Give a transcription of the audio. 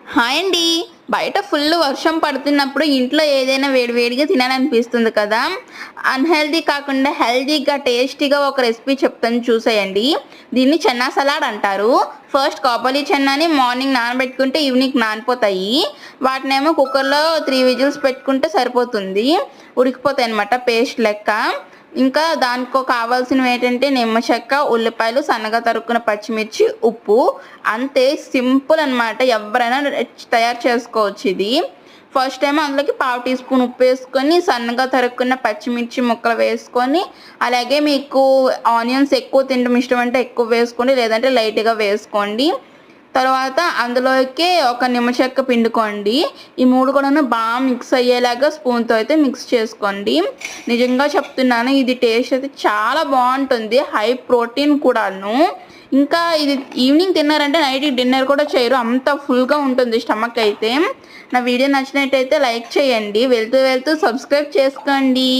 Hi అండి. బయట full వర్షం పడుతున్నప్పుడు ఇంట్లో ఏదైనా వేడివేడిగా తినాలనిపిస్తుంది కదా! అన్‌హెల్తీ కాకుండా హెల్తీగా, టేస్టీగా ఒక రెసిపీ చెప్తాను చూసేయండి. దీన్ని చెన్నా సలాడ్ అంటారు. ఫస్ట్ కాబూలి చెన్నాని మార్నింగ్ నానబెట్టుకుంటే ఈవినింగ్ నానిపోతాయి. వాటినేమో కుక్కర్‌లో 3 విజిల్స్ పెట్టుకుంటే సరిపోతుంది. ఉడికిపోతాయన్నమాట పేస్ట్ లెక్క. ఇంకా దానికో కావాల్సినవేంటంటే నిమ్మ చెక్క, ఉల్లిపాయలు, సన్నగా తరుక్కున్న పచ్చిమిర్చి, ఉప్పు. అంతే సింపుల్ అనమాట. ఎవ్వరైనా తయారు చేసుకోవచ్చు ఇది. ఫస్ట్ ఏమో అందులోకి పావు టీ స్పూన్ ఉప్పేసుకొని, సన్నగా తరుక్కున్న పచ్చిమిర్చి ముక్కలు వేసుకొని, అలాగే మీకు ఆనియన్స్ ఎక్కువ తినడం ఇష్టమంటే ఎక్కువ వేసుకోండి. లేదంటే లైట్‌గా వేసుకోండి. తర్వాత అందులోకి ఒక నిమ్మ చెక్క పిండుకోండి. ఈ 3 కూడాను మిక్స్ అయ్యేలాగా స్పూన్‌తో అయితే మిక్స్ చేసుకోండి. నిజంగా చెప్తున్నాను ఇది టేస్ట్ అయితే చాలా బావుంటుంది. హై ప్రోటీన్ కూడాను. ఇంకా ఇది ఈవినింగ్ తిన్నారంటే నైట్‌కి డిన్నర్ కూడా చేయరు. అంత ఫుల్‌గా ఉంటుంది స్టమక్ అయితే. నా వీడియో నచ్చినట్టయితే లైక్ చేయండి. వెళ్తూ వెళ్తూ సబ్స్క్రైబ్ చేసుకోండి.